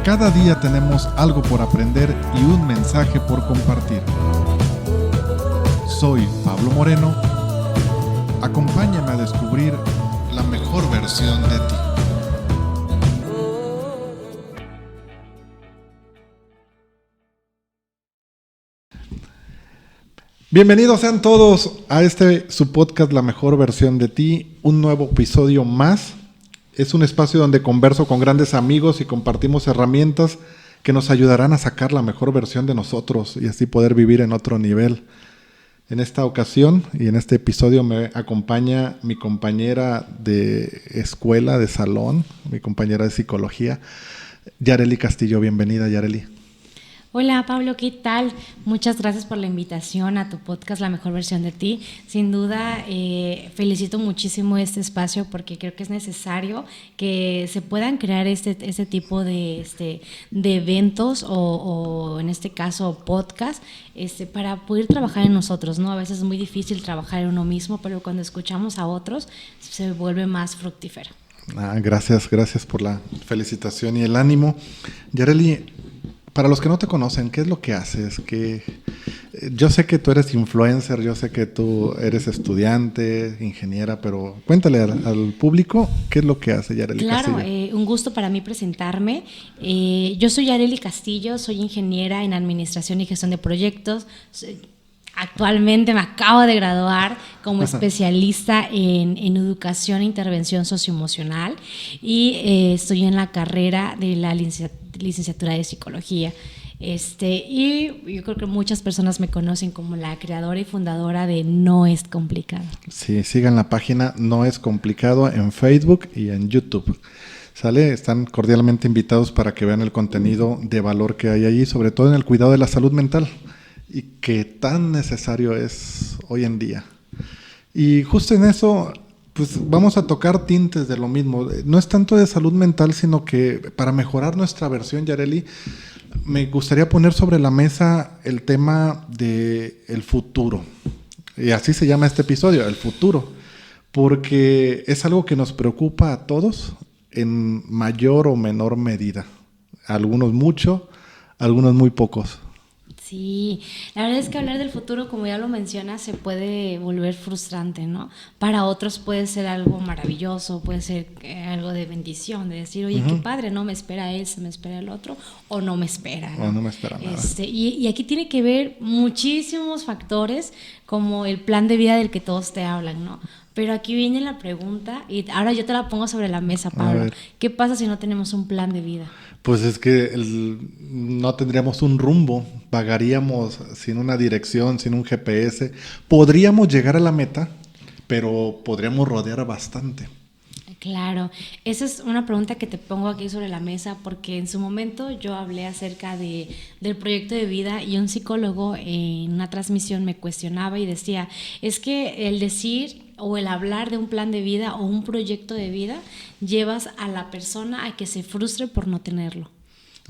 Cada día tenemos algo por aprender y un mensaje por compartir. Soy Pablo Moreno. Acompáñame a descubrir la mejor versión de ti. Bienvenidos sean todos a su podcast La Mejor Versión de Ti, un nuevo episodio más. Es un espacio donde converso con grandes amigos y compartimos herramientas que nos ayudarán a sacar la mejor versión de nosotros y así poder vivir en otro nivel. En esta ocasión y en este episodio me acompaña mi compañera de escuela, de salón, mi compañera de psicología, Yareli Castillo. Bienvenida, Yareli. Hola Pablo, ¿qué tal? Muchas gracias por la invitación a tu podcast La Mejor Versión de Ti. Sin duda, felicito muchísimo este espacio porque creo que es necesario que se puedan crear este tipo de eventos o en este caso podcast para poder trabajar en nosotros, ¿no? A veces es muy difícil trabajar en uno mismo, pero cuando escuchamos a otros se vuelve más fructífero. Gracias por la felicitación y el ánimo. Yareli, para los que no te conocen, ¿qué es lo que haces? Yo sé que tú eres influencer, yo sé que tú eres estudiante, ingeniera, pero cuéntale al público qué es lo que hace Yareli Castillo. Claro, un gusto para mí presentarme. Yo soy Yareli Castillo, soy ingeniera en Administración y Gestión de Proyectos. Actualmente me acabo de graduar como especialista en Educación e Intervención Socioemocional y estoy en la carrera de la licenciatura de Psicología. Y yo creo que muchas personas me conocen como la creadora y fundadora de No es Complicado. Sí, sigan la página No es Complicado en Facebook y en YouTube. ¿Sale? Están cordialmente invitados para que vean el contenido de valor que hay allí, sobre todo en el cuidado de la salud mental, y que tan necesario es hoy en día. Y justo en eso, pues vamos a tocar tintes de lo mismo. No es tanto de salud mental, sino que para mejorar nuestra versión, Yareli, me gustaría poner sobre la mesa el tema del futuro. Y así se llama este episodio, el futuro, porque es algo que nos preocupa a todos en mayor o menor medida. Algunos mucho, algunos muy pocos. Sí, la verdad es que hablar del futuro, como ya lo mencionas, se puede volver frustrante, ¿no? Para otros puede ser algo maravilloso, puede ser algo de bendición, de decir, oye, qué padre, no me espera él, se me espera el otro, o no me espera, ¿no? O no me espera nada. Y aquí tiene que ver muchísimos factores, como el plan de vida del que todos te hablan, ¿no? Pero aquí viene la pregunta, y ahora yo te la pongo sobre la mesa, Pablo. ¿Qué pasa si no tenemos un plan de vida? Pues es que no tendríamos un rumbo, vagaríamos sin una dirección, sin un GPS. Podríamos llegar a la meta, pero podríamos rodear bastante. Claro, esa es una pregunta que te pongo aquí sobre la mesa porque en su momento yo hablé acerca del proyecto de vida y un psicólogo en una transmisión me cuestionaba y decía, es que el decir o el hablar de un plan de vida o un proyecto de vida llevas a la persona a que se frustre por no tenerlo.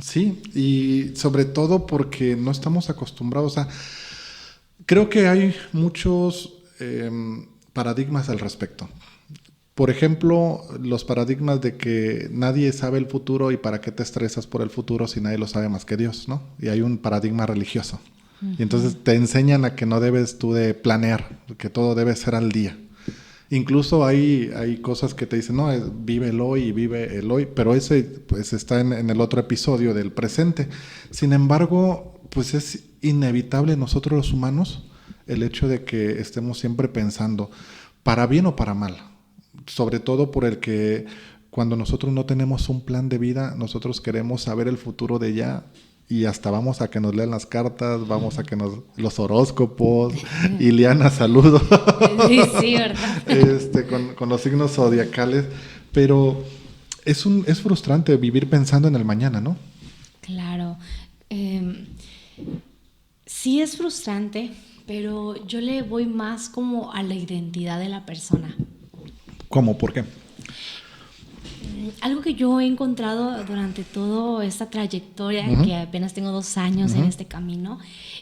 Sí, y sobre todo porque no estamos acostumbrados a... Creo que hay muchos paradigmas al respecto. Por ejemplo, los paradigmas de que nadie sabe el futuro y para qué te estresas por el futuro si nadie lo sabe más que Dios, ¿no? Y hay un paradigma religioso. Uh-huh. Y entonces te enseñan a que no debes tú de planear, que todo debe ser al día. Incluso hay cosas que te dicen, no, vive el hoy y vive el hoy, pero ese pues está en el otro episodio del presente. Sin embargo, pues es inevitable nosotros los humanos el hecho de que estemos siempre pensando para bien o para mal. Sobre todo por el que cuando nosotros no tenemos un plan de vida, nosotros queremos saber el futuro de ya y hasta vamos a que nos lean las cartas, vamos a que los horóscopos, Ileana, saludo. Sí, ¿verdad? Con los signos zodiacales, pero es frustrante vivir pensando en el mañana, ¿no? Claro. Sí es frustrante, pero yo le voy más como a la identidad de la persona. ¿Cómo? ¿Por qué? Algo que yo he encontrado durante toda esta trayectoria, que apenas tengo 2 años en este camino,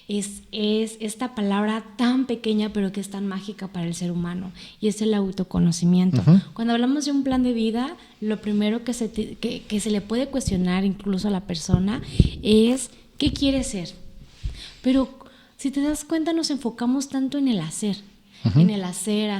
es esta palabra tan pequeña pero que es tan mágica para el ser humano, y es el autoconocimiento. Cuando hablamos de un plan de vida, lo primero que se le puede cuestionar incluso a la persona es ¿qué quiere ser? Pero si te das cuenta, nos enfocamos tanto en el hacer. En el hacer,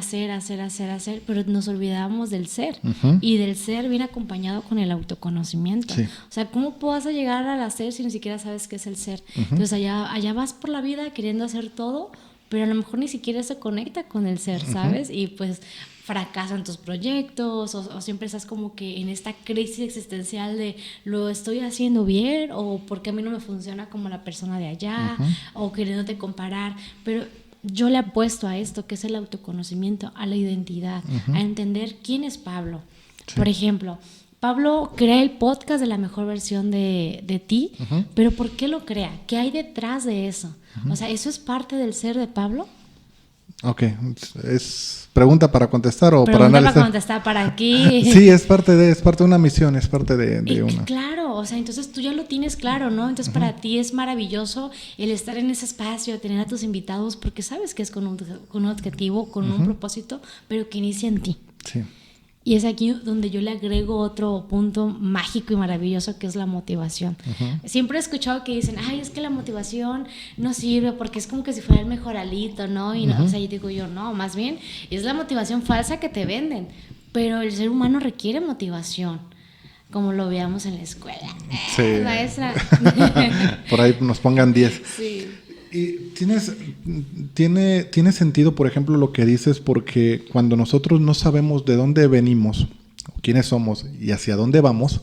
pero nos olvidamos del ser. Y del ser viene acompañado con el autoconocimiento. Sí. O sea, ¿cómo vas a llegar al hacer si ni siquiera sabes qué es el ser? Entonces allá vas por la vida queriendo hacer todo, pero a lo mejor ni siquiera se conecta con el ser, ¿sabes? Y pues fracasan tus proyectos, o siempre estás como que en esta crisis existencial de ¿lo estoy haciendo bien? O ¿por qué a mí no me funciona como la persona de allá? O queriéndote comparar. Pero yo le apuesto a esto, que es el autoconocimiento, a la identidad, a entender quién es Pablo. Sí. Por ejemplo, Pablo crea el podcast de la mejor versión de ti, pero ¿por qué lo crea? ¿Qué hay detrás de eso? O sea, ¿eso es parte del ser de Pablo? Ok, ¿es pregunta para contestar o para analizar? Pregunta para contestar para aquí. Sí, es parte de una misión, es parte de una. Claro, o sea, entonces tú ya lo tienes claro, ¿no? Entonces para ti es maravilloso el estar en ese espacio, tener a tus invitados, porque sabes que es con un objetivo, con un propósito, pero que inicia en ti. Sí. Y es aquí donde yo le agrego otro punto mágico y maravilloso, que es la motivación. Siempre he escuchado que dicen, ay, es que la motivación no sirve porque es como que si fuera el mejoralito, ¿no? Y no, o sea, yo digo yo, no, más bien es la motivación falsa que te venden. Pero el ser humano requiere motivación, como lo veamos en la escuela. Sí. Maestra. Por ahí nos pongan 10. Sí. Y tiene sentido, por ejemplo, lo que dices, porque cuando nosotros no sabemos de dónde venimos, quiénes somos y hacia dónde vamos,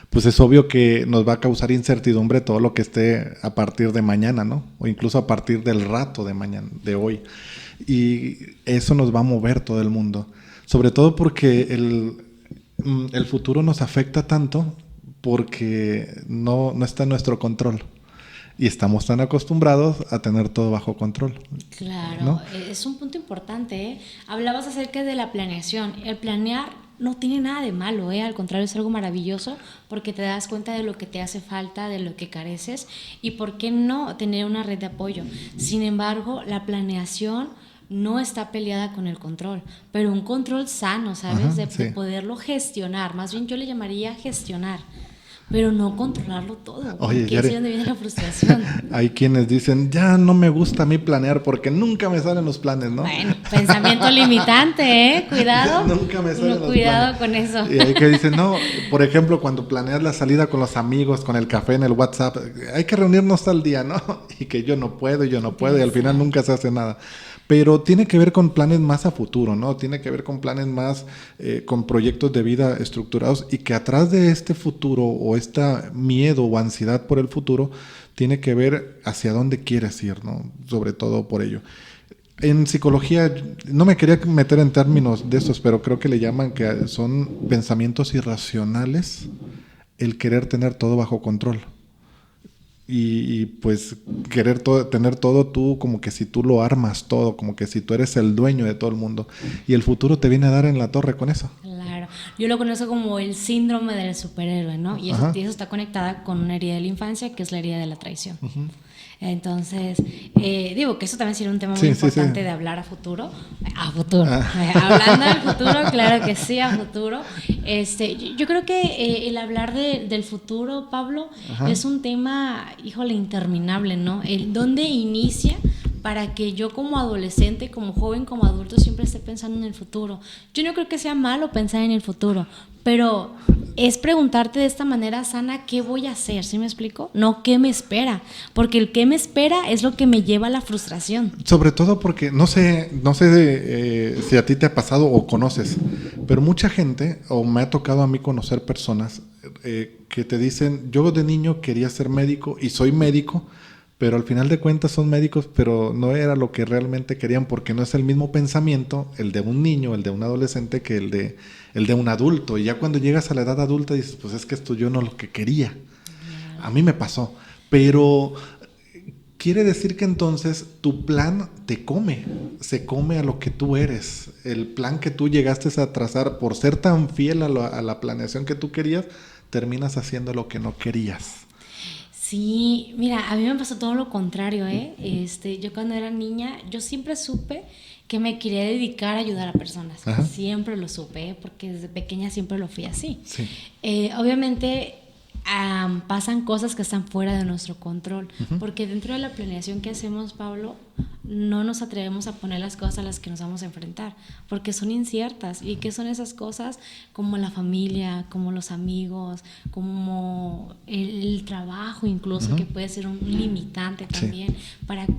pues es obvio que nos va a causar incertidumbre todo lo que esté a partir de mañana, ¿no? O incluso a partir del rato de mañana, de hoy. Y eso nos va a mover todo el mundo. Sobre todo porque el futuro nos afecta tanto porque no está en nuestro control. Y estamos tan acostumbrados a tener todo bajo control. Claro, ¿no? Es un punto importante, ¿eh? Hablabas acerca de la planeación. El planear no tiene nada de malo, ¿eh? Al contrario, es algo maravilloso porque te das cuenta de lo que te hace falta, de lo que careces y por qué no tener una red de apoyo. Sin embargo, la planeación no está peleada con el control, pero un control sano, ¿sabes? De poderlo gestionar. Más bien yo le llamaría gestionar, pero no controlarlo todo. Oye, porque es donde viene la frustración. Hay quienes dicen, ya no me gusta a mí planear porque nunca me salen los planes, ¿no? Bueno, pensamiento limitante, ¿eh? Cuidado. Nunca me salen los cuidado planes. con eso. Y hay que dicen, no, por ejemplo, cuando planeas la salida con los amigos, con el café en el WhatsApp, hay que reunirnos tal día, ¿no? Y que yo no puedo, y al final nunca se hace nada. Pero tiene que ver con planes más a futuro, ¿no? Tiene que ver con planes más, con proyectos de vida estructurados y que atrás de este futuro o este miedo o ansiedad por el futuro tiene que ver hacia dónde quieres ir, ¿no? Sobre todo por ello. En psicología, no me quería meter en términos de estos, pero creo que le llaman que son pensamientos irracionales el querer tener todo bajo control. Y pues querer tener todo tú, como que si tú lo armas todo, como que si tú eres el dueño de todo el mundo, y el futuro te viene a dar en la torre con eso. Claro, yo lo conozco como el síndrome del superhéroe, ¿no? Y eso está conectada con una herida de la infancia, que es la herida de la traición. Entonces, digo que eso también sería un tema muy importante de hablar a futuro. Hablando del futuro, claro que sí, a futuro. Yo creo que el hablar del futuro, Pablo, es un tema, híjole, interminable, ¿no? ¿Dónde inicia? Para que yo como adolescente, como joven, como adulto, siempre esté pensando en el futuro. Yo no creo que sea malo pensar en el futuro, pero es preguntarte de esta manera sana qué voy a hacer, ¿sí me explico? No qué me espera, porque el qué me espera es lo que me lleva a la frustración. Sobre todo porque no sé si a ti te ha pasado o conoces, pero mucha gente, o me ha tocado a mí conocer personas que te dicen, yo de niño quería ser médico y soy médico, pero al final de cuentas son médicos, pero no era lo que realmente querían, porque no es el mismo pensamiento el de un niño, el de un adolescente, que el de un adulto. Y ya cuando llegas a la edad adulta dices, pues es que esto yo no lo que quería. A mí me pasó. Pero quiere decir que entonces tu plan se come a lo que tú eres. El plan que tú llegaste a trazar, por ser tan fiel a la planeación que tú querías, terminas haciendo lo que no querías. Sí, mira, a mí me pasó todo lo contrario, ¿eh? Yo cuando era niña, yo siempre supe que me quería dedicar a ayudar a personas. Ajá. Siempre lo supe, ¿eh? Porque desde pequeña siempre lo fui así. Sí. Obviamente pasan cosas que están fuera de nuestro control, porque dentro de la planeación que hacemos, Pablo, no nos atrevemos a poner las cosas a las que nos vamos a enfrentar, porque son inciertas. ¿Y qué son esas cosas? Como la familia, como los amigos, como el trabajo incluso, que puede ser un limitante también,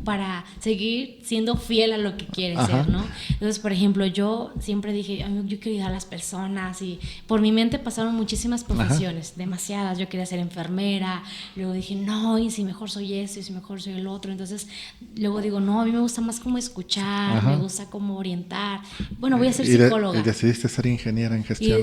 para seguir siendo fiel a lo que quieres ser, ¿no? Entonces, por ejemplo, yo siempre dije, yo quiero ayudar a las personas, y por mi mente pasaron muchísimas profesiones, demasiadas. Yo quería ser enfermera, luego dije, no, y si mejor soy esto, y si mejor soy el otro. Entonces, luego digo, no, a mí me gusta más como escuchar, me gusta como orientar. Bueno, voy a ser psicóloga. Y decidiste ser ingeniera en gestión.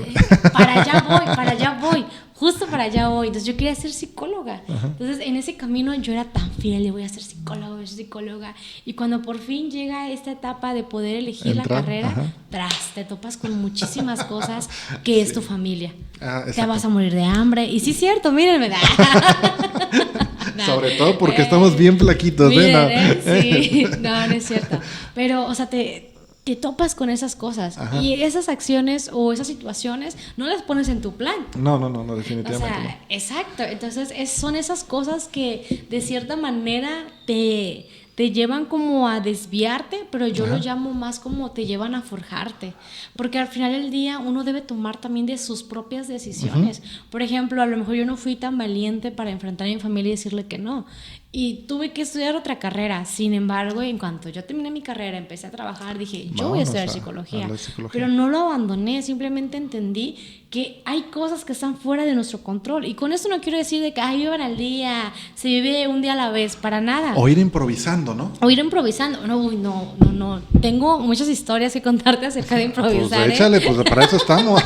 Para allá voy, justo para allá voy. Entonces yo quería ser psicóloga. Entonces en ese camino yo era tan fiel de voy a ser psicóloga. Y cuando por fin llega esta etapa de poder elegir la carrera, te topas con muchísimas cosas que es tu familia. Te vas a morir de hambre. Y sí es cierto, mírenme. No. Sobre todo porque estamos bien flaquitos. Miren, sí, no es cierto. Pero, o sea, te topas con esas cosas. Y esas acciones o esas situaciones no las pones en tu plan. No, definitivamente. O sea, exacto. Entonces, son esas cosas que de cierta manera te llevan como a desviarte, pero yo lo llamo más como te llevan a forjarte, porque al final del día uno debe tomar también de sus propias decisiones. Por ejemplo, a lo mejor yo no fui tan valiente para enfrentar a mi familia y decirle que no, y tuve que estudiar otra carrera. Sin embargo, en cuanto yo terminé mi carrera, empecé a trabajar, dije, yo voy a estudiar psicología, pero no lo abandoné, simplemente entendí que hay cosas que están fuera de nuestro control, y con esto no quiero decir de que vivan al día, se vive un día a la vez, para nada. O ir improvisando, ¿no? No, tengo muchas historias que contarte acerca de improvisar. Pues échale, pues para eso estamos.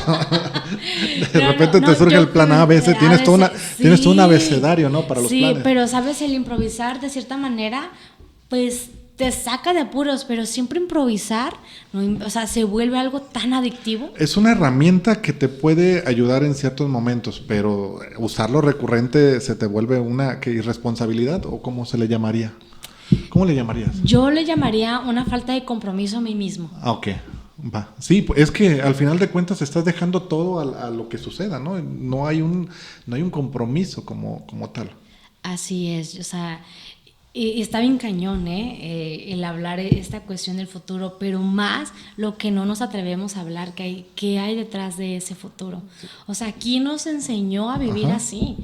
De repente te surge el plan A, B, C, tienes todo un abecedario, ¿no? Para los planes. Sí, pero sabes, el improvisar de cierta manera, pues te saca de apuros, pero siempre improvisar, ¿no? O sea, se vuelve algo tan adictivo. Es una herramienta que te puede ayudar en ciertos momentos, pero usarlo recurrente se te vuelve una irresponsabilidad, ¿o cómo se le llamaría? ¿Cómo le llamarías? Yo le llamaría una falta de compromiso a mí mismo. Ok, va. Sí, es que al final de cuentas estás dejando todo a lo que suceda, ¿no? No hay un compromiso como tal. Así es, o sea, y está bien cañón, el hablar esta cuestión del futuro, pero más lo que no nos atrevemos a hablar, que hay detrás de ese futuro. O sea, ¿quién nos enseñó a vivir así?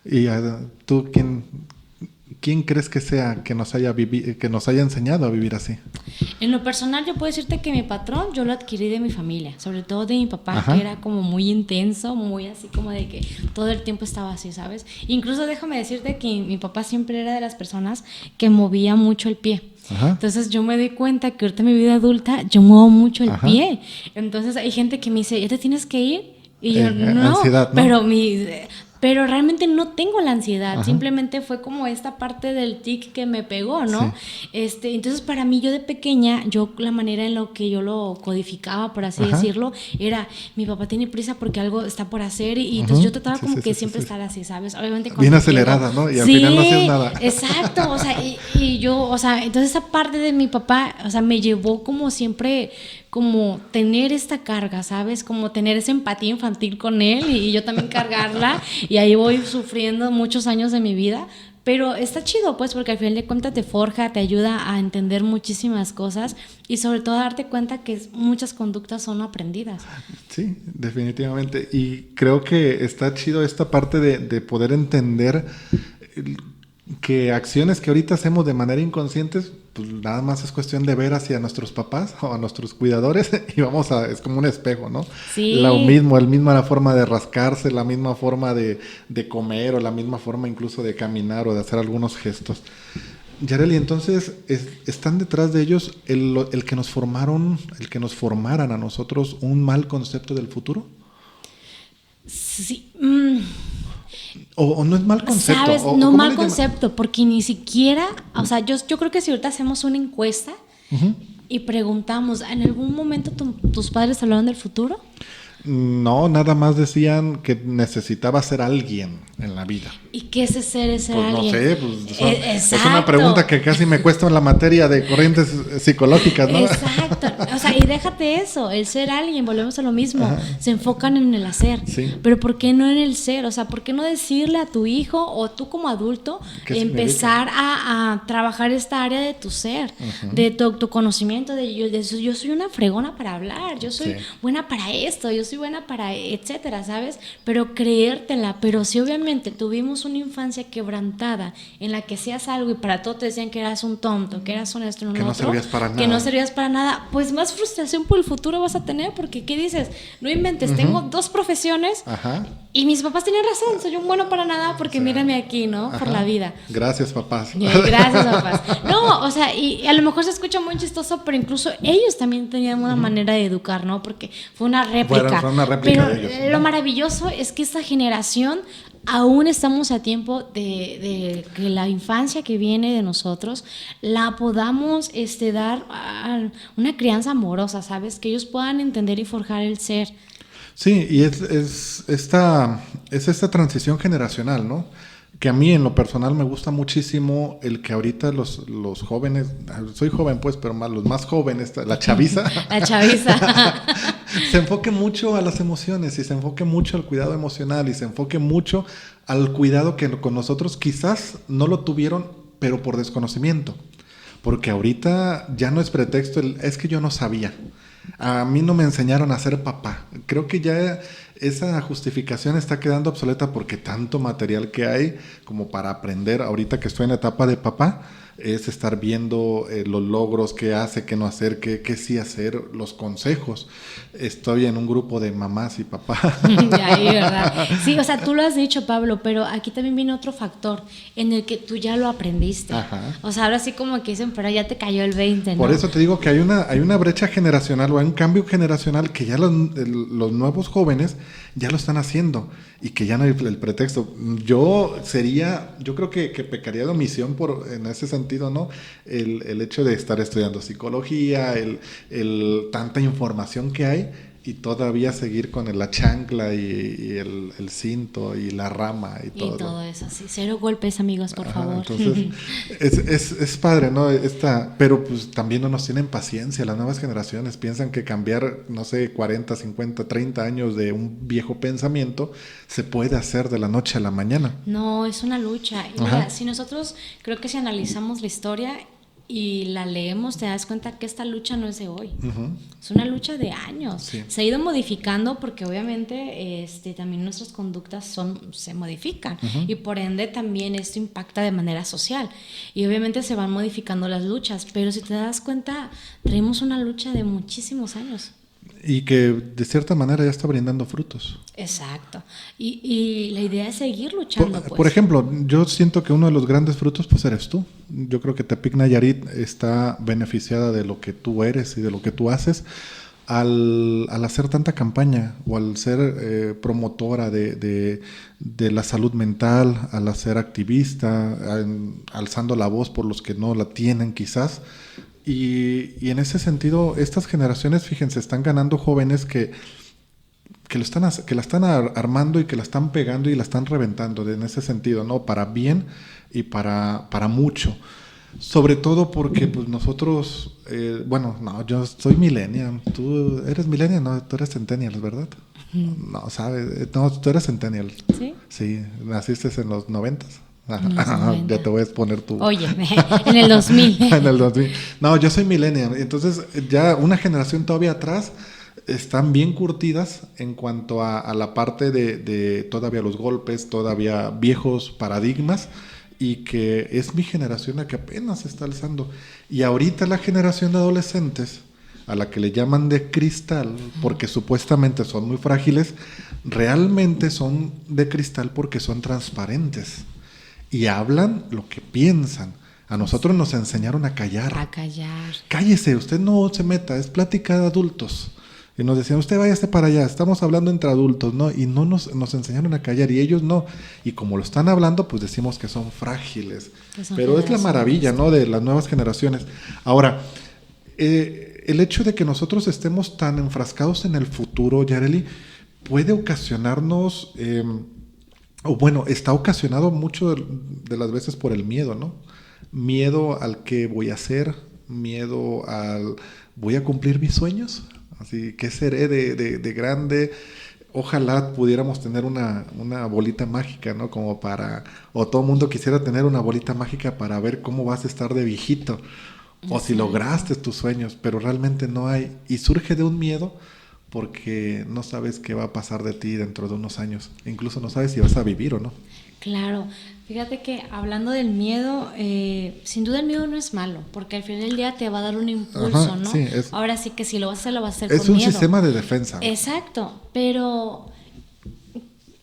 ¿Y tú quién crees que sea que nos haya enseñado a vivir así? En lo personal, yo puedo decirte que mi patrón yo lo adquirí de mi familia, sobre todo de mi papá, que era como muy intenso, muy así como de que todo el tiempo estaba así, ¿sabes? Incluso déjame decirte que mi papá siempre era de las personas que movía mucho el pie. Entonces yo me di cuenta que ahorita en mi vida adulta yo muevo mucho el pie. Entonces hay gente que me dice, ¿ya te tienes que ir? Y yo, no, ansiedad, ¿no? Pero realmente no tengo la ansiedad, simplemente fue como esta parte del tic que me pegó, ¿no? Sí. Entonces para mí, yo de pequeña, la manera en lo que yo lo codificaba, por así decirlo, era, mi papá tiene prisa porque algo está por hacer, y entonces yo trataba siempre estar así, ¿sabes? Obviamente bien acelerada, ¿no? Y al final no hacías nada. Exacto, o sea, y yo, o sea, entonces esa parte de mi papá, o sea, me llevó como siempre, como tener esta carga, ¿sabes? Como tener esa empatía infantil con él, y yo también cargarla, y ahí voy sufriendo muchos años de mi vida, pero está chido, pues, porque al final de cuentas te forja, te ayuda a entender muchísimas cosas, y sobre todo a darte cuenta que muchas conductas son aprendidas. Sí, definitivamente, y creo que está chido esta parte de poder entender que acciones que ahorita hacemos de manera inconsciente, pues nada más es cuestión de ver hacia nuestros papás o a nuestros cuidadores, y es como un espejo, ¿no? Sí. La misma forma de rascarse, la misma forma de comer, o la misma forma incluso de caminar o de hacer algunos gestos. Yareli, entonces, ¿están detrás de ellos el que nos formaran a nosotros un mal concepto del futuro? Sí. O no es mal concepto. ¿Sabes? O, No ¿cómo mal le llama? concepto, porque ni siquiera, o sea, yo creo que si ahorita hacemos una encuesta y preguntamos, ¿en algún momento tus padres hablaron del futuro? No, nada más decían que necesitaba ser alguien en la vida. ¿Y qué es ser ese Pues no alguien? sé, pues es una Exacto. pregunta que casi me cuesta en la materia de corrientes psicológicas, ¿no? Exacto. O sea, y déjate eso, el ser alguien, volvemos a lo mismo. Ajá. Se enfocan en el hacer. Sí. Pero ¿por qué no en el ser? O sea, ¿por qué no decirle a tu hijo o tú como adulto ¿Qué empezar a trabajar esta área de tu ser, de tu conocimiento, de yo soy una fregona para hablar, yo soy Sí. buena para esto, yo soy buena para etcétera, ¿sabes? Pero creértela, pero si obviamente tuvimos una infancia quebrantada en la que hacías algo y para todo te decían que eras un tonto, que eras un esto, Que no servías para que nada. no servías para nada, pues más frustración por el futuro vas a tener, porque ¿qué dices? No inventes, tengo 2 profesiones Ajá. y mis papás tenían razón, soy un bueno para nada porque mírenme aquí, ¿no? Por Ajá. la vida. Gracias, papás. Gracias, papás. No, o sea, y a lo mejor se escucha muy chistoso, pero incluso ellos también tenían una manera de educar, ¿no? Porque fue una réplica. Fue una réplica pero de ellos, ¿no? lo maravilloso es que esta generación aún estamos a tiempo de que la infancia que viene de nosotros la podamos dar a una crianza amorosa, ¿sabes? Que ellos puedan entender y forjar el ser. Sí, y es esta transición generacional, ¿no? Que a mí en lo personal me gusta muchísimo el que ahorita los jóvenes, soy joven pues, pero más, los más jóvenes, la chaviza, La chaviza. se enfoque mucho a las emociones y se enfoque mucho al cuidado emocional y se enfoque mucho al cuidado que con nosotros quizás no lo tuvieron, pero por desconocimiento. Porque ahorita ya no es pretexto, es que yo no sabía. A mí no me enseñaron a ser papá. Creo que ya esa justificación está quedando obsoleta porque tanto material que hay como para aprender. Ahorita que estoy en la etapa de papá, es estar viendo los logros, qué hace, qué no hacer, qué sí hacer, los consejos. Estoy en un grupo de mamás y papás. Ahí, ¿verdad? Sí, o sea, tú lo has dicho, Pablo, pero aquí también viene otro factor en el que tú ya lo aprendiste. Ajá. O sea, ahora sí como que dicen, pero ya te cayó el 20, ¿no? Por eso te digo que hay una brecha generacional o hay un cambio generacional que ya los nuevos jóvenes ya lo están haciendo y que ya no hay el pretexto. Yo creo que pecaría de omisión en ese sentido, ¿no? El hecho de estar estudiando psicología, tanta información que hay y todavía seguir con la chancla y el cinto y la rama y todo. Y todo eso, sí. 0 golpes, amigos, por favor. Entonces, es padre, ¿no? Pero pues también no nos tienen paciencia. Las nuevas generaciones piensan que cambiar, no sé, 40, 50, 30 años de un viejo pensamiento se puede hacer de la noche a la mañana. No, es una lucha. Y mira, si nosotros, creo que si analizamos la historia y la leemos, te das cuenta que esta lucha no es de hoy. Es una lucha de años. Sí. Se ha ido modificando porque obviamente también nuestras conductas se modifican y por ende también esto impacta de manera social. Y obviamente se van modificando las luchas, pero si te das cuenta, traemos una lucha de muchísimos años. Y que de cierta manera ya está brindando frutos. Exacto. Y la idea es seguir luchando. Por ejemplo, yo siento que uno de los grandes frutos pues eres tú. Yo creo que Tepic Nayarit está beneficiada de lo que tú eres y de lo que tú haces al hacer tanta campaña o al ser promotora de la salud mental, al ser activista, alzando la voz por los que no la tienen quizás. Y en ese sentido, estas generaciones, fíjense, están ganando jóvenes que la están armando y que la están pegando y la están reventando en ese sentido, ¿no? Para bien y para mucho. Sobre todo porque pues nosotros, yo soy millennial. ¿Tú eres millennial? No, tú eres centennial, ¿verdad? No, ¿sabes? No, tú eres centennial. ¿Sí? Sí, naciste en los 90s. Ya te voy a exponer tu... Oye, en el 2000. En el 2000. No, yo soy millennial. Entonces, ya una generación todavía atrás están bien curtidas en cuanto a la parte de todavía los golpes, todavía viejos paradigmas, y que es mi generación la que apenas se está alzando. Y ahorita la generación de adolescentes, a la que le llaman de cristal, porque supuestamente son muy frágiles, realmente son de cristal porque son transparentes. Y hablan lo que piensan. A nosotros nos enseñaron a callar. A callar. Cállese, usted no se meta, es plática de adultos. Y nos decían, usted váyase para allá, estamos hablando entre adultos, ¿no? Y no nos enseñaron a callar, y ellos no. Y como lo están hablando, pues decimos que son frágiles. Que son Pero es la maravilla, ¿no? De las nuevas generaciones. Ahora, el hecho de que nosotros estemos tan enfrascados en el futuro, Yareli, puede ocasionarnos, o bueno, está ocasionado mucho de las veces por el miedo, ¿no? Miedo al que voy a hacer, miedo al voy a cumplir mis sueños, así que seré de grande. Ojalá pudiéramos tener una bolita mágica, ¿no? Como para, o todo el mundo quisiera tener una bolita mágica para ver cómo vas a estar de viejito, o si lograste tus sueños, pero realmente no hay, y surge de un miedo porque no sabes qué va a pasar de ti dentro de unos años, incluso no sabes si vas a vivir o no. Claro, fíjate que hablando del miedo, sin duda el miedo no es malo, porque al final del día te va a dar un impulso, Ajá, ¿no? sí, Ahora sí que si lo vas a hacer, lo vas a hacer es con un miedo. sistema de defensa. Exacto, pero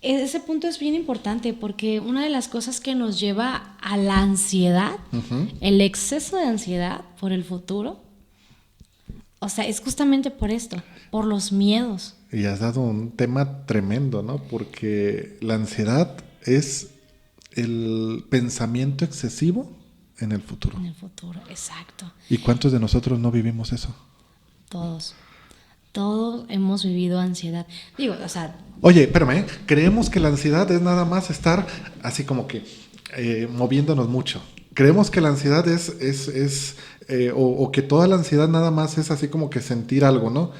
ese punto es bien importante porque una de las cosas que nos lleva a la ansiedad, el exceso de ansiedad por el futuro, o sea, es justamente por esto, por los miedos. Y has dado un tema tremendo, ¿no? Porque la ansiedad es el pensamiento excesivo en el futuro. En el futuro, exacto. ¿Y cuántos de nosotros no vivimos eso? Todos hemos vivido ansiedad. Digo, o sea... Oye, espérame, creemos que la ansiedad es nada más estar así como que moviéndonos mucho. Creemos que la ansiedad o que toda la ansiedad nada más es así como que sentir algo, ¿no?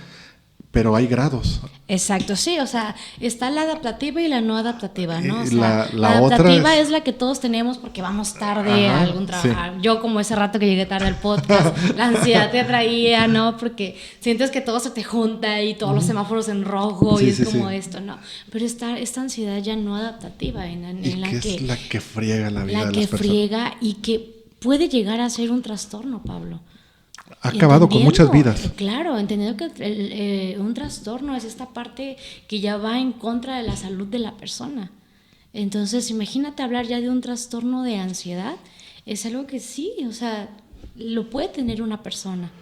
Pero hay grados. Exacto, sí, o sea, está la adaptativa y la no adaptativa, ¿no? O sea, la adaptativa otra es la que todos tenemos porque vamos tarde a algún trabajo. Sí. Yo como ese rato que llegué tarde al podcast, la ansiedad te atraía, ¿no? Porque sientes que todo se te junta y todos los semáforos en rojo y es como esto, ¿no? Pero esta ansiedad ya no adaptativa en la que es la que friega la vida de las personas. La que friega y que puede llegar a ser un trastorno, Pablo. Ha acabado con muchas vidas. Claro, entendiendo que un trastorno es esta parte que ya va en contra de la salud de la persona. Entonces, imagínate hablar ya de un trastorno de ansiedad. Es algo que sí, o sea, lo puede tener una persona.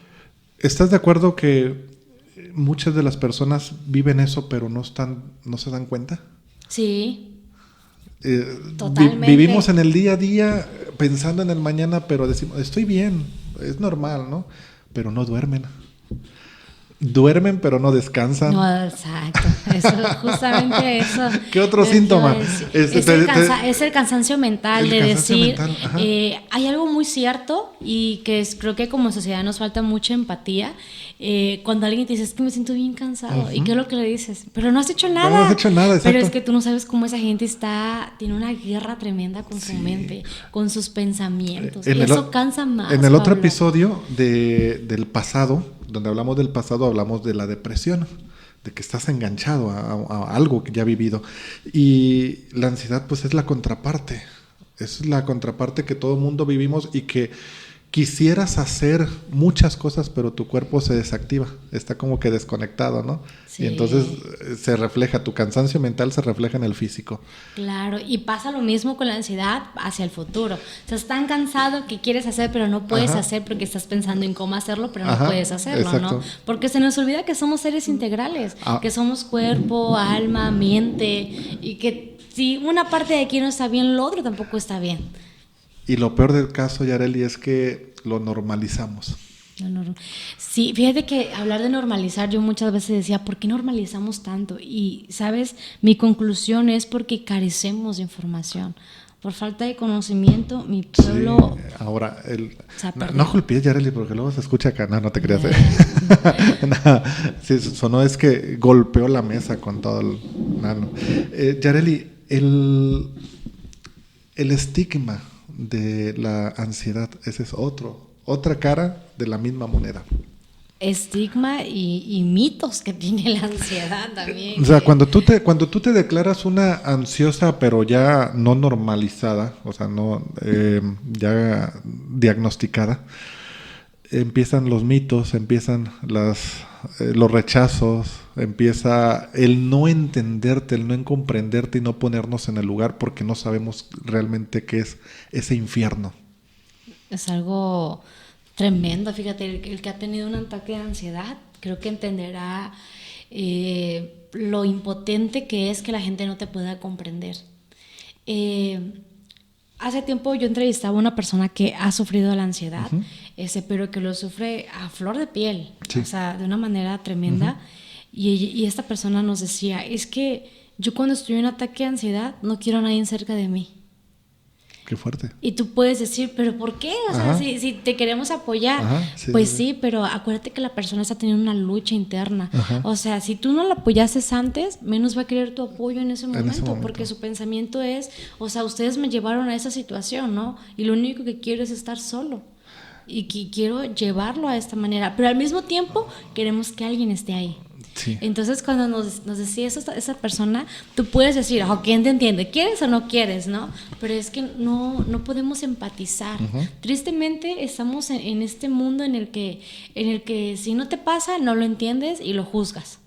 ¿Estás de acuerdo que muchas de las personas viven eso, pero no se dan cuenta? Sí. Totalmente. Vivimos en el día a día pensando en el mañana, pero decimos, estoy bien, es normal, ¿no? Pero no duermen. Duermen, pero no descansan. No, exacto. Eso, justamente eso. ¿Qué otro síntoma? Es el cansancio mental de decir, hay algo muy cierto y que creo que como sociedad nos falta mucha empatía. Cuando alguien te dice, es que me siento bien cansado, ¿y qué es lo que le dices? Pero no has hecho nada. No has hecho nada, exacto. Pero es que tú no sabes cómo esa gente tiene una guerra tremenda con su mente, con sus pensamientos. Y eso cansa más. En el otro episodio del pasado, donde hablamos del pasado, hablamos de la depresión, de que estás enganchado a algo que ya has vivido. Y la ansiedad, pues, es la contraparte. Es la contraparte que todo mundo vivimos y que quisieras hacer muchas cosas, pero tu cuerpo se desactiva, está como que desconectado, ¿no? Sí. Y entonces se refleja, tu cansancio mental se refleja en el físico. Claro, y pasa lo mismo con la ansiedad hacia el futuro. O sea, estás tan cansado que quieres hacer, pero no puedes hacer porque estás pensando en cómo hacerlo, pero no puedes hacerlo, exacto. ¿no? Porque se nos olvida que somos seres integrales, que somos cuerpo, alma, mente, y que si una parte de aquí no está bien, lo otro tampoco está bien. Y lo peor del caso, Yareli, es que lo normalizamos. Sí, fíjate que hablar de normalizar, yo muchas veces decía, ¿por qué normalizamos tanto? Y, ¿sabes? Mi conclusión es porque carecemos de información. Por falta de conocimiento, mi pueblo... Sí, ahora, no golpees, Yareli, porque luego se escucha acá. No te creas. No, sí, sonó es que golpeó la mesa con todo el... No. Yareli, el estigma de la ansiedad, ese es otra cara de la misma moneda. Estigma y mitos que tiene la ansiedad también. O sea, cuando tú te declaras una ansiosa pero ya no normalizada, o sea, no ya diagnosticada, empiezan los mitos, empiezan los rechazos, empieza el no entenderte, el no comprenderte y no ponernos en el lugar porque no sabemos realmente qué es ese infierno. Es algo tremendo, fíjate, el que ha tenido un ataque de ansiedad, creo que entenderá lo impotente que es que la gente no te pueda comprender. Hace tiempo yo entrevistaba a una persona que ha sufrido la ansiedad, pero que lo sufre a flor de piel, Sí. o sea, de una manera tremenda. Y esta persona nos decía, es que yo cuando estoy en un ataque de ansiedad no quiero a nadie cerca de mí. Qué fuerte. Y tú puedes decir, ¿pero por qué? O sea, si te queremos apoyar, pues sí, pero acuérdate que la persona está teniendo una lucha interna. O sea, si tú no la apoyaste antes, menos va a querer tu apoyo en ese momento, porque su pensamiento es, o sea, ustedes me llevaron a esa situación, ¿no? Y lo único que quiero es estar solo. Y que quiero llevarlo a esta manera, pero al mismo tiempo queremos que alguien esté ahí. Sí. Entonces cuando nos decía eso esa persona, tú puedes decir, ¿quién te entiende? ¿Quieres o no quieres? ¿No? Pero es que no podemos empatizar. Tristemente estamos en este mundo en el que si no te pasa, no lo entiendes y lo juzgas.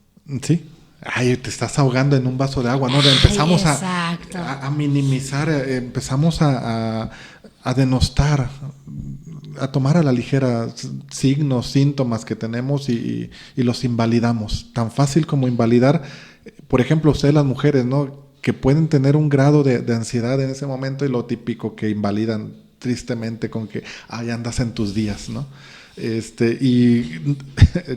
Sí. Ay, te estás ahogando en un vaso de agua, ¿no? Empezamos a minimizar, empezamos a denostar, a tomar a la ligera signos, síntomas que tenemos y los invalidamos. Tan fácil como invalidar, por ejemplo, ustedes las mujeres, ¿no? Que pueden tener un grado de ansiedad en ese momento y lo típico que invalidan tristemente con que, ay, andas en tus días, ¿no? Y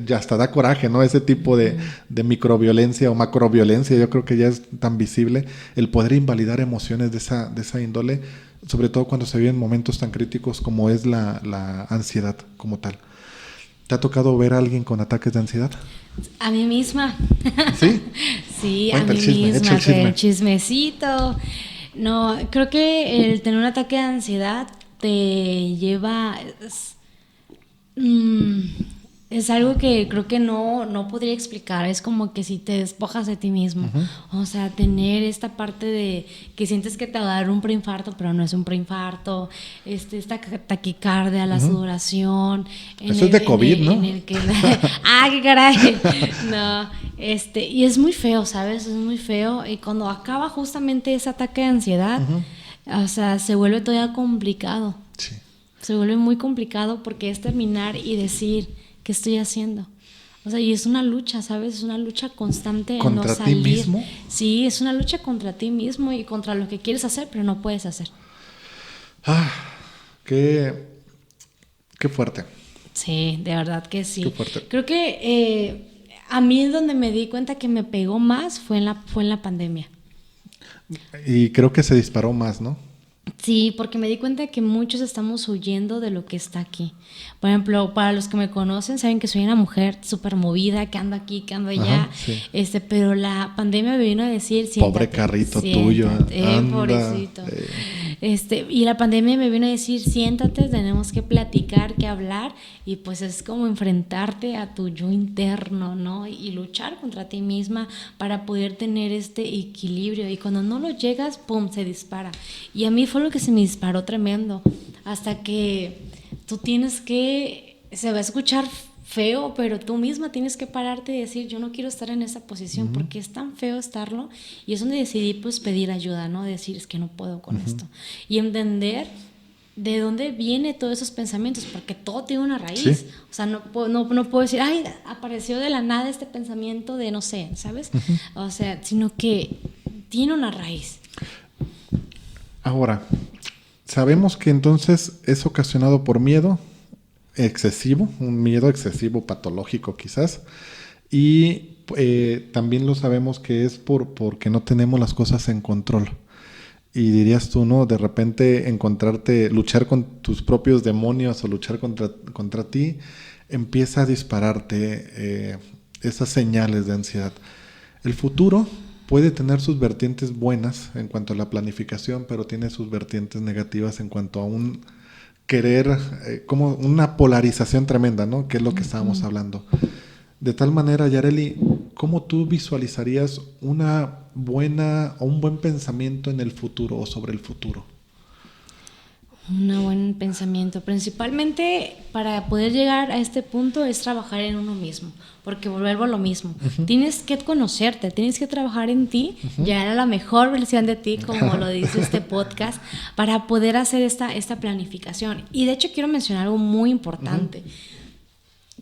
ya hasta da coraje, ¿no? Ese tipo de microviolencia o macroviolencia, yo creo que ya es tan visible el poder invalidar emociones de esa índole, sobre todo cuando se viven momentos tan críticos como es la ansiedad como tal. ¿Te ha tocado ver a alguien con ataques de ansiedad? A mí misma. ¿Sí? Sí, Cuenta a mí misma, el chismecito. No, creo que el tener un ataque de ansiedad te lleva... es algo que creo que no podría explicar. Es como que si te despojas de ti mismo. O sea, tener esta parte de que sientes que te va a dar un preinfarto, pero no es un preinfarto. Esta taquicardia, la sudoración. Eso es de COVID, ¿no? ¡Qué caray! No, y es muy feo, ¿sabes? Es muy feo. Y cuando acaba justamente ese ataque de ansiedad, o sea, se vuelve todavía complicado. Sí. Se vuelve muy complicado porque es terminar y decir, ¿qué estoy haciendo? O sea, y es una lucha, ¿sabes? Es una lucha constante en no salir. ¿Contra ti mismo? Sí, es una lucha contra ti mismo y contra lo que quieres hacer, pero no puedes hacer. Qué fuerte. Sí, de verdad que sí. Qué fuerte. Creo que a mí donde me di cuenta que me pegó más fue en la pandemia. Y creo que se disparó más, ¿no? Sí, porque me di cuenta que muchos estamos huyendo de lo que está aquí. Por ejemplo, para los que me conocen, saben que soy una mujer súper movida, que ando aquí, que ando allá. Sí. Pero la pandemia me vino a decir... Pobre carrito tuyo. Pobrecito. Y la pandemia me vino a decir, siéntate, tenemos que platicar, que hablar. Y pues es como enfrentarte a tu yo interno, ¿no? Y luchar contra ti misma para poder tener este equilibrio. Y cuando no lo llegas, ¡pum!, se dispara. Y a mí fue lo que se me disparó tremendo. Hasta que tú tienes que... Se va a escuchar feo, pero tú misma tienes que pararte y decir, yo no quiero estar en esa posición porque es tan feo estarlo. Y es donde decidí pues pedir ayuda, ¿no? Decir, es que no puedo con esto. Y entender de dónde vienen todos esos pensamientos, porque todo tiene una raíz. Sí. O sea, no puedo decir, ay, apareció de la nada este pensamiento de no sé, ¿sabes? O sea, sino que tiene una raíz. Ahora, sabemos que entonces es ocasionado por miedo excesivo, un miedo excesivo patológico quizás, y también lo sabemos que es porque no tenemos las cosas en control. Y dirías tú, ¿no? De repente luchar con tus propios demonios o luchar contra ti, empieza a dispararte esas señales de ansiedad. El futuro puede tener sus vertientes buenas en cuanto a la planificación, pero tiene sus vertientes negativas en cuanto a un querer, como una polarización tremenda, ¿no? Que es lo que estábamos hablando. De tal manera, Yareli, ¿cómo tú visualizarías una buena o un buen pensamiento en el futuro o sobre el futuro? Un buen pensamiento. Principalmente para poder llegar a este punto es trabajar en uno mismo, porque vuelvo a lo mismo. Tienes que conocerte, tienes que trabajar en ti, llegar a la mejor versión de ti, como lo dice este podcast, para poder hacer esta planificación. Y de hecho quiero mencionar algo muy importante.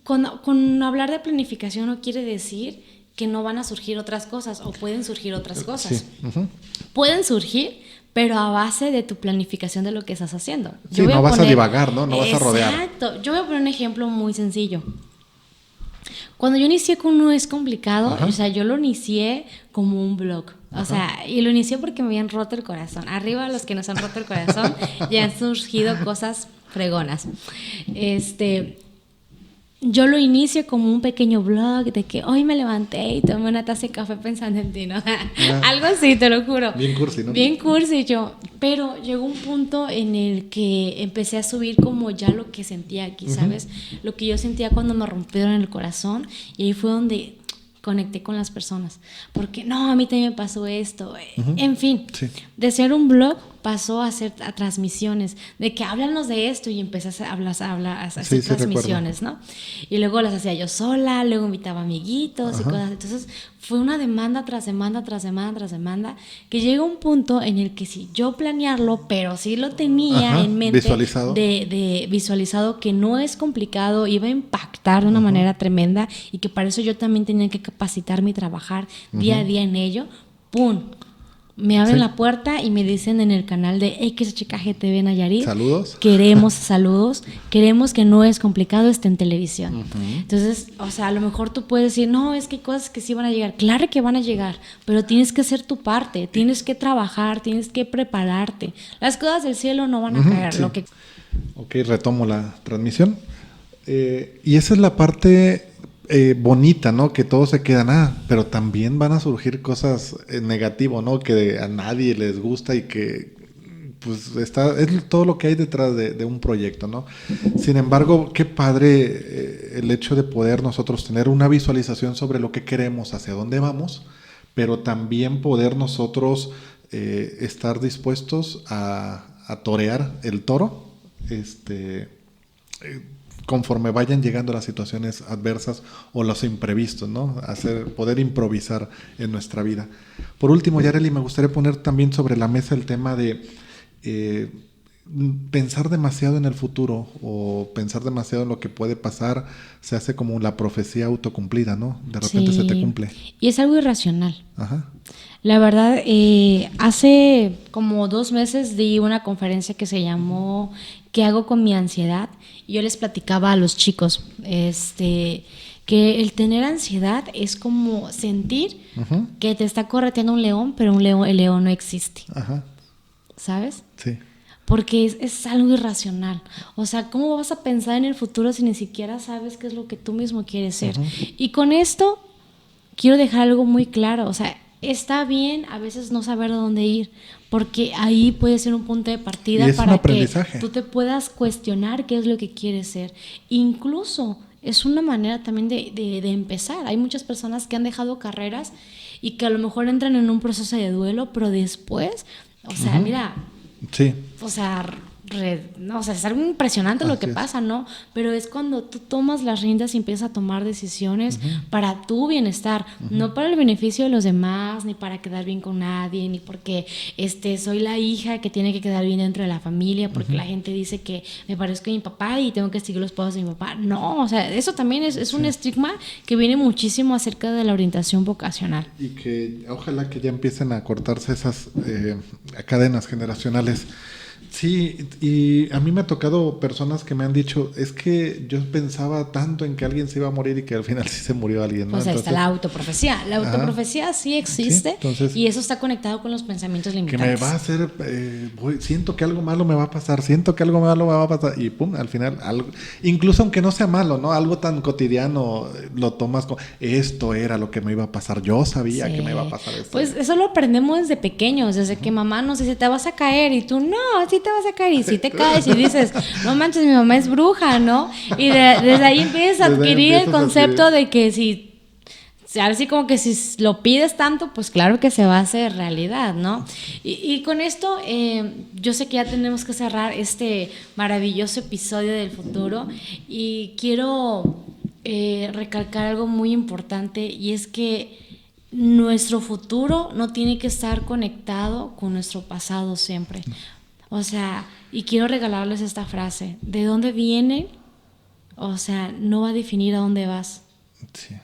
Con hablar de planificación no quiere decir que no van a surgir otras cosas o pueden surgir otras cosas. Sí. Uh-huh. Pueden surgir, pero a base de tu planificación de lo que estás haciendo. Sí, no vas a divagar, ¿no? No vas a rodear. Exacto. Yo voy a poner un ejemplo muy sencillo. Cuando yo inicié con No es complicado, Ajá. o sea, yo lo inicié como un blog. O sea, y lo inicié porque me habían roto el corazón. Arriba los que nos han roto el corazón, ya han surgido cosas fregonas. Yo lo inicio como un pequeño blog de que hoy me levanté y tomé una taza de café pensando en ti, ¿no? Algo así, te lo juro. Bien cursi, ¿no? Bien cursi yo. Pero llegó un punto en el que empecé a subir como ya lo que sentía aquí, ¿sabes? Lo que yo sentía cuando me rompieron el corazón. Y ahí fue donde conecté con las personas. Porque, no, a mí también me pasó esto. En fin, Sí. de ser un blog pasó a ser a transmisiones, de que háblanos de esto y empecé a hacer Sí, transmisiones, ¿no? Y luego las hacía yo sola, luego invitaba amiguitos y Ajá. cosas. Entonces fue una demanda tras demanda, tras demanda, tras demanda, que llega un punto en el que si yo planearlo, pero sí lo tenía Ajá, en mente visualizado. de visualizado, que no es complicado, iba a impactar de una manera tremenda y que para eso yo también tenía que capacitarme y trabajar día a día en ello. ¡Pum! Me abren Sí. la puerta y me dicen en el canal de XHKGTV Nayarit. Saludos. Saludos. Queremos que No es complicado esté en televisión. Entonces, o sea, a lo mejor tú puedes decir, no, es que hay cosas que sí van a llegar. Claro que van a llegar, pero tienes que hacer tu parte, tienes que trabajar, tienes que prepararte. Las cosas del cielo no van a caer. Sí. Lo que... Ok, retomo la transmisión. Y esa es la parte bonita, ¿no? Que todos se quedan, pero también van a surgir cosas negativo, ¿no? Que a nadie les gusta y que pues es todo lo que hay detrás de un proyecto, ¿no? Sin embargo, qué padre el hecho de poder nosotros tener una visualización sobre lo que queremos, hacia dónde vamos, pero también poder nosotros estar dispuestos a torear el toro, conforme vayan llegando las situaciones adversas o los imprevistos, ¿no? Poder improvisar en nuestra vida. Por último, Yareli, me gustaría poner también sobre la mesa el tema de pensar demasiado en el futuro o pensar demasiado en lo que puede pasar. Se hace como la profecía autocumplida, ¿no? De repente se te cumple. Y es algo irracional. Ajá. La verdad, hace como 2 meses di una conferencia que se llamó ¿Qué hago con mi ansiedad? Y yo les platicaba a los chicos que el tener ansiedad es como sentir que te está correteando un león, pero el león no existe. Ajá. ¿Sabes? Sí. Porque es algo irracional. O sea, ¿cómo vas a pensar en el futuro si ni siquiera sabes qué es lo que tú mismo quieres ser? Y con esto quiero dejar algo muy claro. O sea, está bien a veces no saber a dónde ir, porque ahí puede ser un punto de partida para que tú te puedas cuestionar qué es lo que quieres ser. Incluso es una manera también de empezar. Hay muchas personas que han dejado carreras y que a lo mejor entran en un proceso de duelo, pero después, o sea, mira, sí. O sea, es algo impresionante lo que pasa, ¿no? Pero es cuando tú tomas las riendas y empiezas a tomar decisiones para tu bienestar, no para el beneficio de los demás, ni para quedar bien con nadie, ni porque soy la hija que tiene que quedar bien dentro de la familia, porque la gente dice que me parezco a mi papá y tengo que seguir los pasos de mi papá. No, o sea, eso también es un estigma que viene muchísimo acerca de la orientación vocacional. Y que ojalá que ya empiecen a cortarse esas cadenas generacionales. Sí, y a mí me ha tocado personas que me han dicho, es que yo pensaba tanto en que alguien se iba a morir y que al final sí se murió alguien, ¿no? O sea, está la autoprofecía. La autoprofecía sí existe, y eso está conectado con los pensamientos limitantes. Que me va a hacer, siento que algo malo me va a pasar, y pum, al final, incluso aunque no sea malo, ¿no? Algo tan cotidiano, lo tomas como, esto era lo que me iba a pasar, yo sabía que me iba a pasar esto. Pues eso lo aprendemos desde pequeños, desde que mamá nos dice, te vas a caer, y tú, no, sí te vas a caer, y si te caes y dices, no manches, mi mamá es bruja, ¿no? Y desde ahí empiezas a adquirir el concepto de que así como que si lo pides tanto, pues claro que se va a hacer realidad, ¿no? Y con esto, yo sé que ya tenemos que cerrar este maravilloso episodio del futuro, y quiero recalcar algo muy importante, y es que nuestro futuro no tiene que estar conectado con nuestro pasado siempre. O sea, y quiero regalarles esta frase: de dónde viene, o sea, no va a definir a dónde vas. Sí.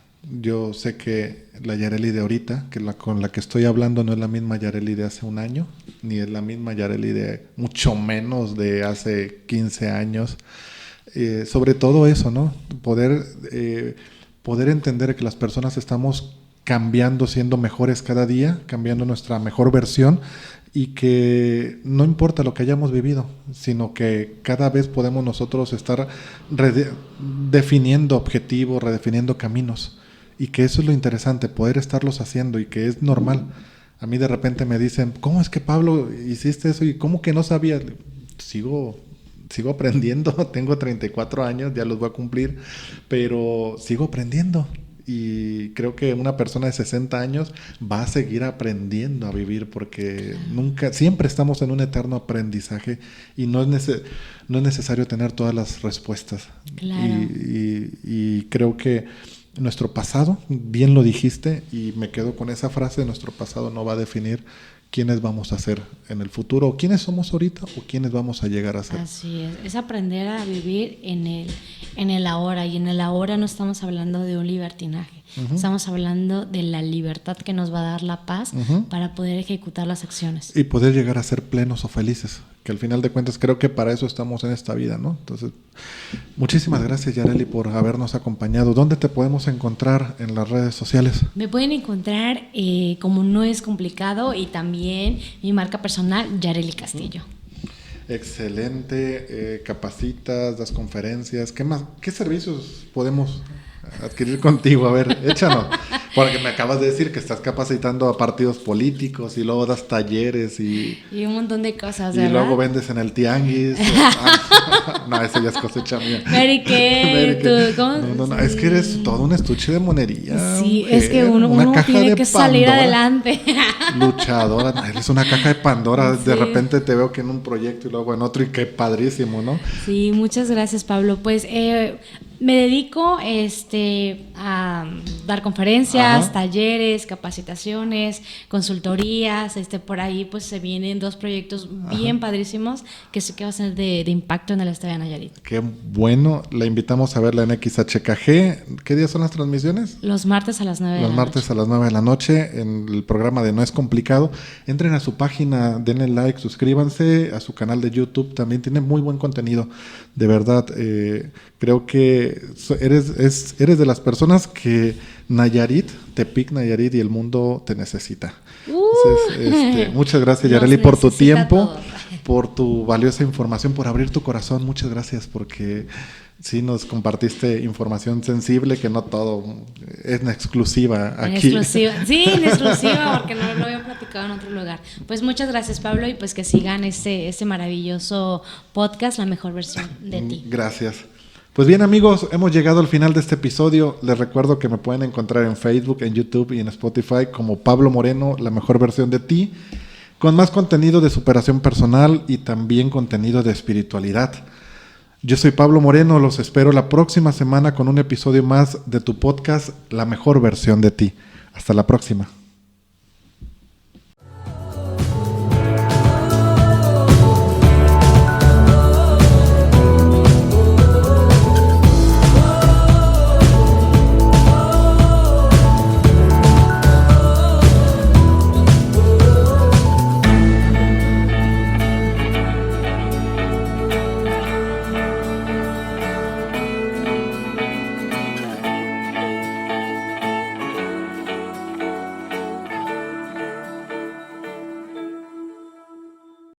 Yo sé que la Yareli de ahorita, con la que estoy hablando, no es la misma Yareli de hace un año, ni es la misma Yareli de mucho menos de hace 15 años. Sobre todo eso, ¿no? Poder entender que las personas estamos cambiando, siendo mejores cada día, cambiando nuestra mejor versión, y que no importa lo que hayamos vivido, sino que cada vez podemos nosotros estar definiendo objetivos, redefiniendo caminos, y que eso es lo interesante, poder estarlos haciendo, y que es normal. A mí de repente me dicen, ¿cómo es que Pablo hiciste eso? Y ¿cómo que no sabía? Sigo aprendiendo, tengo 34 años, ya los voy a cumplir, pero sigo aprendiendo. Y creo que una persona de 60 años va a seguir aprendiendo a vivir, porque siempre estamos en un eterno aprendizaje, y no es necesario tener todas las respuestas. Claro. Y creo que nuestro pasado, bien lo dijiste, y me quedo con esa frase, nuestro pasado no va a definir quiénes vamos a ser en el futuro, o quiénes somos ahorita, o quiénes vamos a llegar a ser. Así es aprender a vivir en el ahora, y en el ahora no estamos hablando de un libertinaje, estamos hablando de la libertad que nos va a dar la paz para poder ejecutar las acciones. Y poder llegar a ser plenos o felices, que al final de cuentas creo que para eso estamos en esta vida, ¿no? Entonces, muchísimas gracias, Yareli, por habernos acompañado. ¿Dónde te podemos encontrar en las redes sociales? Me pueden encontrar como No Es Complicado, y también mi marca personal, Yareli Castillo. Excelente, capacitas, das conferencias. ¿Qué más? ¿Qué servicios podemos adquirir contigo? A ver, échanos. Porque me acabas de decir que estás capacitando a partidos políticos, y luego das talleres y un montón de cosas, y ¿verdad? luego vendes en el tianguis. No, eso ya es cosecha mía. Mary Kay, ¿tú cómo? No, es que eres todo un estuche de monería. Sí, mujer, es que uno tiene que salir adelante. Luchadora, eres una caja de Pandora. Sí. De repente te veo que en un proyecto y luego en otro, y qué padrísimo, ¿no? Sí, muchas gracias, Pablo. Pues me dedico a dar conferencias, talleres, capacitaciones, consultorías. Por ahí pues se vienen 2 proyectos bien padrísimos que sé que va a ser de impacto en el estado de Nayarit. Qué bueno, la invitamos a verla en XHKG. ¿Qué días son las transmisiones? Los martes a las 9 de la noche. Los martes a las 9 de la noche en el programa de No Es Complicado. Entren a su página, denle like, suscríbanse a su canal de YouTube, también tiene muy buen contenido. De verdad, creo que eres de las personas que Nayarit, Tepic, Nayarit y el mundo te necesita. Entonces, muchas gracias, Yareli, por tu tiempo, por tu valiosa información, por abrir tu corazón. Muchas gracias, porque sí nos compartiste información sensible, que no todo es en exclusiva aquí. En exclusiva, porque no lo había platicado en otro lugar. Pues muchas gracias, Pablo, y pues que sigan este maravilloso podcast, La Mejor Versión de Ti. Gracias. Pues bien, amigos, hemos llegado al final de este episodio. Les recuerdo que me pueden encontrar en Facebook, en YouTube y en Spotify como Pablo Moreno, La Mejor Versión de Ti, con más contenido de superación personal y también contenido de espiritualidad. Yo soy Pablo Moreno, los espero la próxima semana con un episodio más de tu podcast, La Mejor Versión de Ti. Hasta la próxima.